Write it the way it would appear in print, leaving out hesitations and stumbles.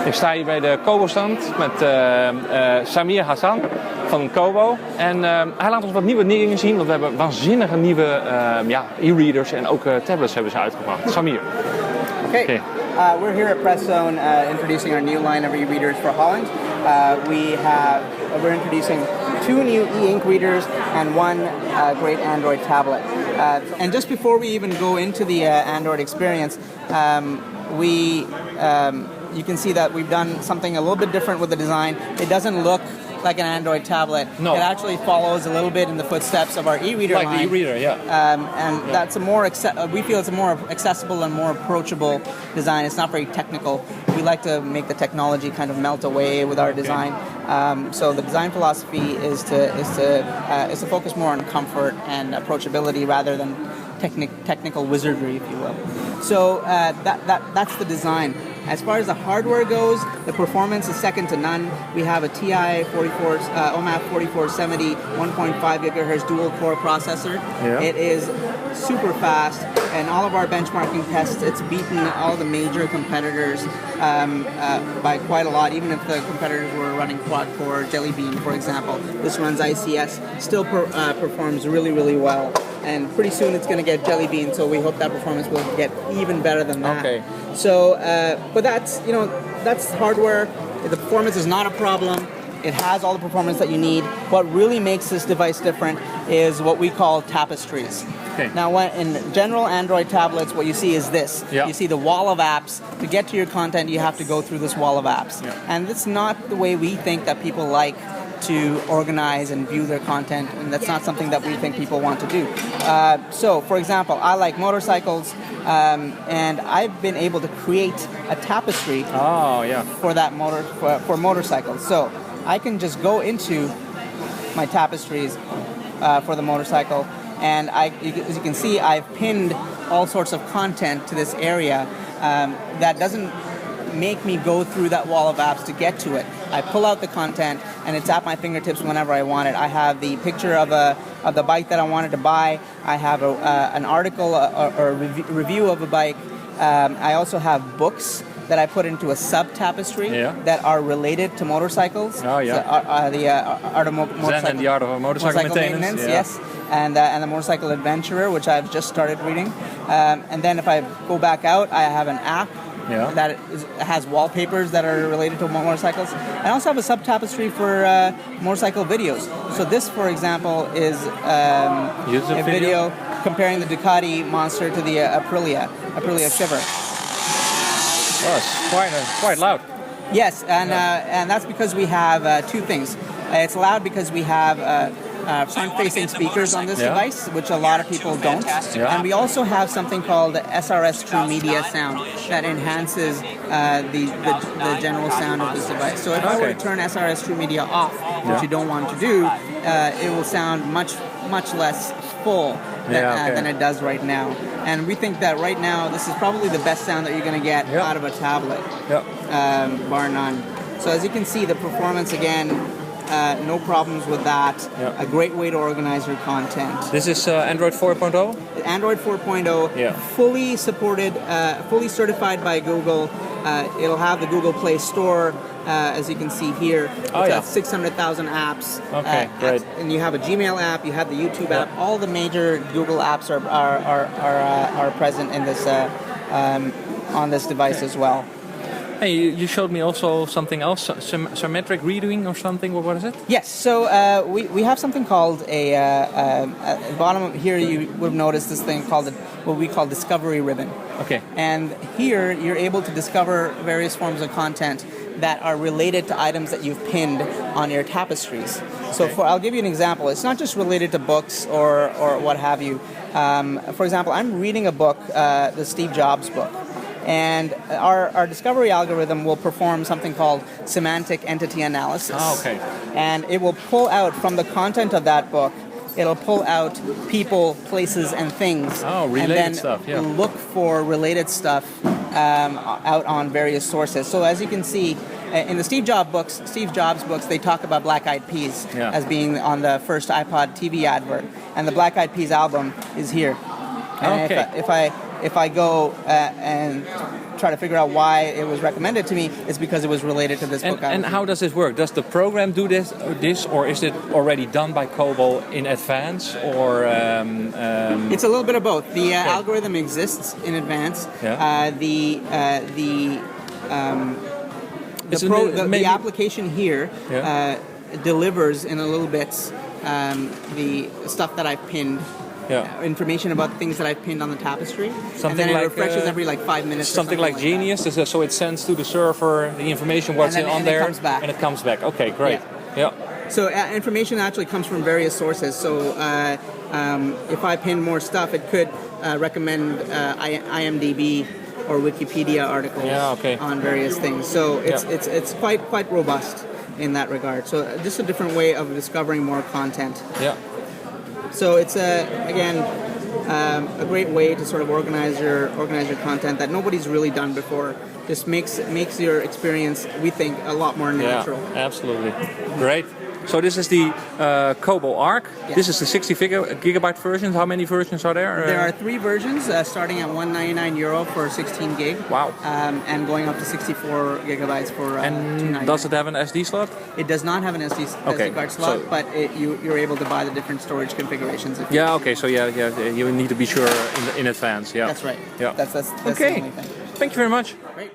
Ik sta hier bij de Kobo stand met Samir Hassan van Kobo. En hij laat ons wat nieuwe dingen zien, want we hebben waanzinnige nieuwe e-readers en ook tablets hebben ze uitgebracht. Samir. Okay. We're here at Presszone introducing our new line of e-readers for Holland. We're introducing 2 new e-ink readers and 1 great Android tablet. And just before we even go into the Android experience, you can see that we've done something a little bit different with the design. It doesn't look like an Android tablet. No. It actually follows a little bit in the footsteps of our e-reader Like line. the e-reader, yeah. That's we feel it's a more accessible and more approachable design. It's not very technical. We like to make the technology kind of melt away with our design. So the design philosophy is to focus more on comfort and approachability rather than technical wizardry, if you will. So that's the design. As far as the hardware goes, the performance is second to none. We have a TI OMAP 4470 1.5 gigahertz dual core processor. Yeah. It is super fast, and all of our benchmarking tests, it's beaten all the major competitors by quite a lot. Even if the competitors were running quad core, Jelly Bean, for example, this runs ICS, still performs really, really well. And pretty soon it's going to get Jelly Bean, so we hope that performance will get even better than that. Okay. So, but that's hardware. The performance is not a problem. It has all the performance that you need. What really makes this device different is what we call tapestries. Okay. Now, in general Android tablets, what you see is this. Yeah. You see the wall of apps. To get to your content, you have to go through this wall of apps. Yeah. And that's not the way we think that people like to organize and view their content, and that's not something that we think people want to do. So, for example, I like motorcycles, and I've been able to create a tapestry for that for motorcycles. So I can just go into my tapestries for the motorcycle, and as you can see, I've pinned all sorts of content to this area that doesn't make me go through that wall of apps to get to it. I pull out the content, and it's at my fingertips whenever I want it. I have the picture of the bike that I wanted to buy. I have an article or review of a bike. I also have books that I put into a sub-tapestry that are related to motorcycles. Oh, yeah. So, the art of motorcycle. Zen and the art of motorcycle maintenance. Yes. And the Motorcycle Adventurer, which I've just started reading. And then if I go back out, I have an app that has wallpapers that are related to motorcycles. I also have a sub-tapestry for motorcycle videos. So this, for example, is a video comparing the Ducati Monster to the Aprilia Shiver. Oh, it's quite loud. Yes, and that's because we have 2 things. It's loud because we have front-facing speakers on this device, which a lot of people don't. Yeah. And we also have something called SRS True Media Sound that enhances the general sound of this device. So if I were to turn SRS True Media off, which you don't want to do, it will sound much less full than it does right now. And we think that right now, this is probably the best sound that you're going to get out of a tablet, bar none. So as you can see, the performance again, no problems with that. A great way to organize your content. This is Android 4.0? Android 4.0, fully supported, fully certified by Google. It'll have the Google Play Store, as you can see here. It's got 600,000 apps. Okay, great. And you have a Gmail app, you have the YouTube app. All the major Google apps are present in this on this device as well. Hey, you showed me also something else, symmetric reading or something. What is it? Yes, so we have something called at the bottom here you would have noticed this thing called what we call Discovery Ribbon. Okay. And here you're able to discover various forms of content that are related to items that you've pinned on your tapestries. So I'll give you an example. It's not just related to books or what have you. For example, I'm reading a book, the Steve Jobs book. And our discovery algorithm will perform something called semantic entity analysis. Oh, okay. And it will pull out from the content of that book, it'll pull out people, places, and things. Oh, related and then stuff, look for related stuff out on various sources. So as you can see, in the Steve Jobs books, they talk about Black Eyed Peas as being on the first iPod TV advert. And the Black Eyed Peas album is here. And if I go and try to figure out why it was recommended to me, it's because it was related to this book. And how does this work? Does the program do this, or is it already done by Kobo in advance, or? It's a little bit of both. The algorithm exists in advance. Yeah. The application here delivers in a little bit the stuff that I've pinned. Yeah. Information about things that I've pinned on the tapestry. Something and then it like, refreshes every 5 minutes. Something like Genius, so it sends to the server the information what's on there, and it comes back. Okay, great. Yeah. So information actually comes from various sources. So if I pin more stuff, it could recommend IMDb or Wikipedia articles on various things. So it's quite robust in that regard. So just a different way of discovering more content. Yeah. So it's a great way to sort of organize your content that nobody's really done before. Just makes your experience, we think, a lot more natural. Yeah, absolutely. Great. So this is the Kobo Arc. Yes. This is the 60 gigabyte version. How many versions are there? There are 3 versions, starting at €199 for 16 gig. Wow. And going up to 64 gigabytes for $299. Does it have an SD slot? It does not have an SD card slot, but you're able to buy the different storage configurations. Okay. So you need to be sure in advance. Yeah. That's right. Yeah. That's the only thing. Thank you very much. Great.